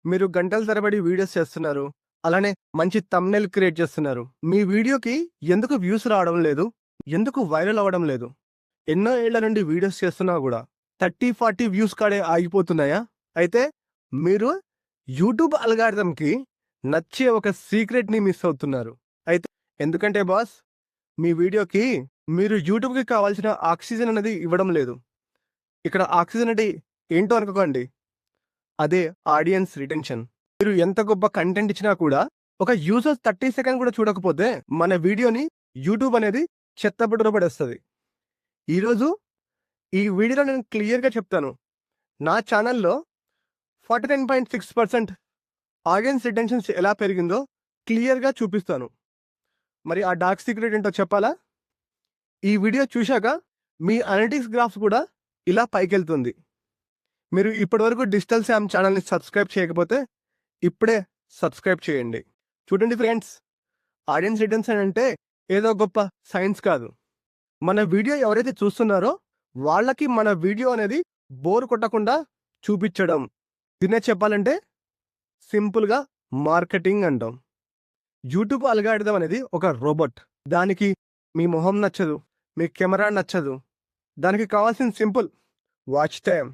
మీరు గంటల తరబడి వీడియోస్ చేస్తున్నారు. అలానే మంచి థంబ్‌నెయిల్ క్రియేట్ చేస్తున్నారు. మీ వీడియోకి ఎందుకు వ్యూస్ రావడం లేదు? ఎందుకు వైరల్ అవ్వడం లేదు? ఎన్నో ఏళ్ల నుండి వీడియోస్ చేస్తున్నా గూడా 30, 40 వ్యూస్ కాడే ఆగిపోతున్నాయా? అయితే మీరు యూట్యూబ్ అల్గారిథమ్‌కి నచ్చే ఒక సీక్రెట్‌ని మిస్ అవుతున్నారు. అయితే ఎందుకంటే బాస్, మీ వీడియోకి మీరు యూట్యూబ్‌కి కావాల్సిన ఆక్సిజన్ అనేది ఇవ్వడం లేదు. ఇక్కడ ఆక్సిజన్ అంటే ఏంటో అనుకోకండి. అదే ఆడియన్స్ రిటెన్షన్. మీరు ఎంత గొప్ప కంటెంట్ ఇచ్చినా కూడా ఒక యూజర్స్ 30 సెకండ్ కూడా చూడకపోతే మన వీడియోని యూట్యూబ్ అనేది చెత్తబుట్టలో పడేస్తది. ఈరోజు ఈ వీడియోలో నేను క్లియర్‌గా చెప్తాను. నా ఛానెల్‌లో 49.6% ఆడియన్స్ రిటెన్షన్స్ ఎలా పెరిగిందో క్లియర్‌గా చూపిస్తాను. మరి ఆ డార్క్ సీక్రెట్ ఏంటో చెప్పాలా? ఈ వీడియో చూశాక మీ అనలిటిక్స్ గ్రాఫ్స్ కూడా ఇలా పైకెళ్తుంది. మీరు ఇప్పటివరకు డిజిటల్ శామ్ ఛానల్‌ని సబ్స్క్రైబ్ చేయకపోతే ఇప్పుడే సబ్స్క్రైబ్ చేయండి. చూడండి ఫ్రెండ్స్, ఆడియన్స్ రిటెన్షన్ అంటే ఏదో గొప్ప సైన్స్ కాదు. మన వీడియో ఎవరైతే చూస్తున్నారో వాళ్ళకి మన వీడియో అనేది బోర్ కొట్టకుండా చూపించడం. దీన్నే చెప్పాలంటే సింపుల్‌గా మార్కెటింగ్ అంటాం. యూట్యూబ్ అల్గారిథం అనేది ఒక రోబోట్. దానికి మీ మొహం నచ్చదు, మీ కెమెరా నచ్చదు. దానికి కావాల్సింది సింపుల్ వాచ్ టైమ్.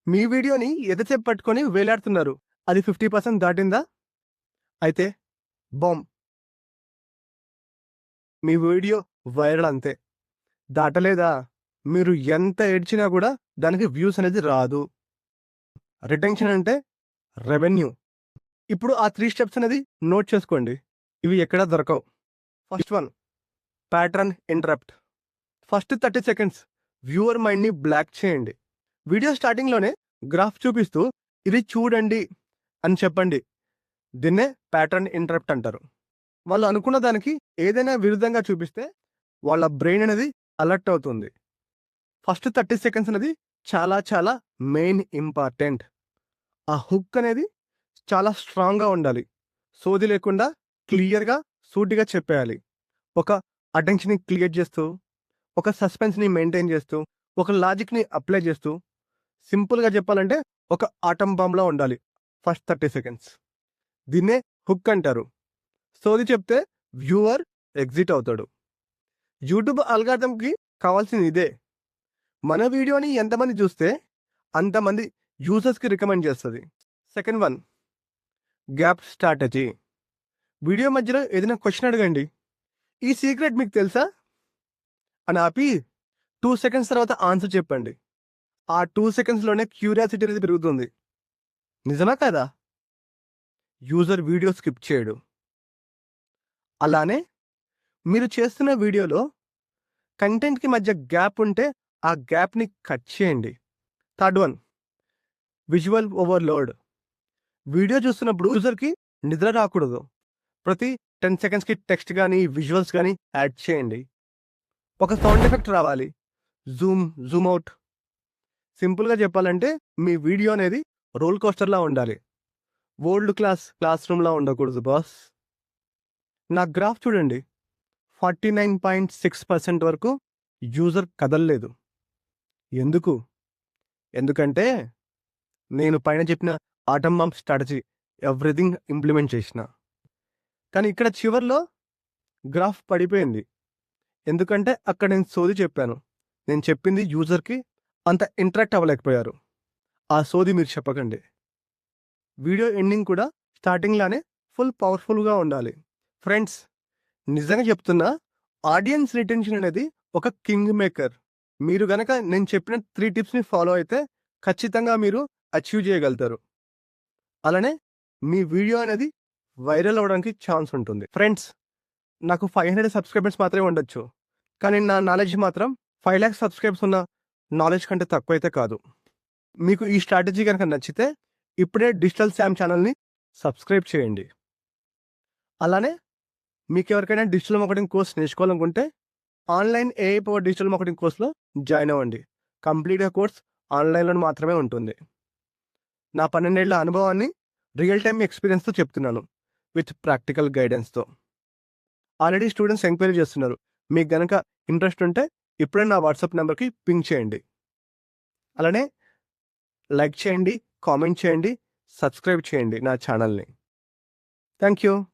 మీ వీడియోని ఎంతసేపు పట్టుకొని వేలాడుతున్నారు? అది 50% దాటిందా? అయితే బాంబ్. మీ వీడియో వైరల్ అంతే. దాటలేదా? మీరు ఎంత ఏడ్చినా కూడా దానికి వ్యూస్ అనేది రాదు. రిటెన్షన్ అంటే రెవెన్యూ. ఇప్పుడు ఆ 3 స్టెప్స్ అనేది నోట్ చేసుకోండి. ఇవి ఎక్కడా దొరకవు. First one, pattern interrupt. First 30 seconds viewer మైండ్‌ని బ్లాక్ చేయండి. వీడియో స్టార్టింగ్‌లోనే గ్రాఫ్ చూపిస్తూ ఇది చూడండి అని చెప్పండి. దీన్నే ప్యాటర్న్ ఇంటరప్ట్ అంటారు. వాళ్ళు అనుకున్న దానికి ఏదైనా విరుద్ధంగా చూపిస్తే వాళ్ళ బ్రెయిన్ అనేది అలర్ట్ అవుతుంది. ఫస్ట్ 30 సెకండ్స్ అనేది చాలా చాలా మెయిన్ ఇంపార్టెంట్. ఆ హుక్ అనేది చాలా స్ట్రాంగ్‌గా ఉండాలి. సోది లేకుండా క్లియర్‌గా, సూటిగా చెప్పేయాలి. ఒక అటెన్షన్‌ని క్రియేట్ చేస్తూ, ఒక సస్పెన్స్‌ని మెయింటైన్ చేస్తూ, ఒక లాజిక్‌ని అప్లై చేస్తూ, సింపుల్‌గా చెప్పాలంటే ఒక ఆటమ్ బాంబ్‌లా ఉండాలి ఫస్ట్ 30 సెకండ్స్. దీన్నే హుక్ అంటారు. సోది చెప్తే వ్యూవర్ ఎగ్జిట్ అవుతాడు. యూట్యూబ్ అల్గారిథమ్‌కి కావాల్సింది ఇదే. మన వీడియోని ఎంతమంది చూస్తే అంతమంది యూజర్స్‌కి రికమెండ్ చేస్తది. Second one, gap strategy. Video మధ్యలో ఏదైనా క్వెషన్ అడగండి. ఈ సీక్రెట్ మీకు తెలుసా? అని ఆపి 2 సెకండ్స్ తర్వాత ఆన్సర్ చెప్పండి. ఆ 2 సెకండ్స్‌లోనే క్యూరియాసిటీ అనేది పెరుగుతుంది. నిజమా కాదా? యూజర్ వీడియో స్కిప్ చేయడు. అలానే మీరు చేస్తున్న వీడియోలో కంటెంట్‌కి మధ్య గ్యాప్ ఉంటే ఆ గ్యాప్‌ని కట్ చేయండి. Third one, visual overload. Video చూస్తున్నప్పుడు యూజర్‌కి నిద్ర రాకూడదు. ప్రతి 10 సెకండ్స్‌కి టెక్స్ట్ గాని, విజువల్స్ గాని యాడ్ చేయండి. ఒక సౌండ్ ఎఫెక్ట్ రావాలి. Zoom, Zoom out. సింపుల్‌గా చెప్పాలంటే మీ వీడియో అనేది రోల్ కోస్టర్‌లా ఉండాలి. వరల్డ్ క్లాస్ రూమ్‌లా ఉండకూడదు బాస్. నా గ్రాఫ్ చూడండి. 49.6% వరకు యూజర్ కదల్లేదు. ఎందుకు? ఎందుకంటే నేను పైన చెప్పిన atom bomb strategy everything implement చేసిన. కానీ ఇక్కడ చివర్లో గ్రాఫ్ పడిపోయింది. ఎందుకంటే అక్కడ నేను సోది చెప్పాను. నేను చెప్పింది యూజర్‌కి అంత ఇంటరాక్ట్ అవ్వలేకపోయారు. ఆ సోది మీరు చెప్పకండి. వీడియో ఎండింగ్ కూడా స్టార్టింగ్ లానే ఫుల్ పవర్‌ఫుల్‌గా ఉండాలి. ఫ్రెండ్స్, నిజంగా చెప్తున్నా, ఆడియన్స్ రిటెన్షన్ అనేది ఒక కింగ్ మేకర్. మీరు గనక నేను చెప్పిన 3 టిప్స్‌ని ఫాలో అయితే ఖచ్చితంగా మీరు అచీవ్ చేయగలుగుతారు. అలానే మీ వీడియో అనేది వైరల్ అవ్వడానికి ఛాన్స్ ఉంటుంది. ఫ్రెండ్స్, నాకు 500 సబ్స్క్రైబర్స్ మాత్రమే ఉండొచ్చు. కానీ నా నాలెడ్జ్ మాత్రం 5,00,000 సబ్స్క్రైబర్స్ ఉన్న నాలెడ్జ్ కంటే తక్కువైతే కాదు. మీకు ఈ స్ట్రాటజీ గనక నచ్చితే ఇప్పుడే డిజిటల్ శామ్ ఛానల్‌ని సబ్స్క్రైబ్ చేయండి. అలానే మీకెవరికైనా డిజిటల్ మార్కెటింగ్ కోర్స్ నేర్చుకోవాలనుకుంటే online AI power digital marketing కోర్స్‌లో జాయిన్ అవ్వండి. కంప్లీట్‌గా కోర్స్ ఆన్‌లైన్‌లో మాత్రమే ఉంటుంది. నా 12 ఏళ్ల అనుభవాన్ని రియల్ టైమ్ ఎక్స్‌పీరియన్స్‌తో చెప్తున్నాను. విత్ ప్రాక్టికల్ గైడెన్స్‌తో. ఆల్రెడీ స్టూడెంట్స్ ఎంక్వైరీ చేస్తున్నారు. మీకు గనక ఇంట్రెస్ట్ ఉంటే ఇప్పుడే నా వాట్సాప్ నంబర్‌కి పింగ్ చేయండి. అలానే లైక్ చేయండి, కామెంట్ చేయండి, సబ్స్క్రైబ్ చేయండి నా ఛానల్ని. Thank you.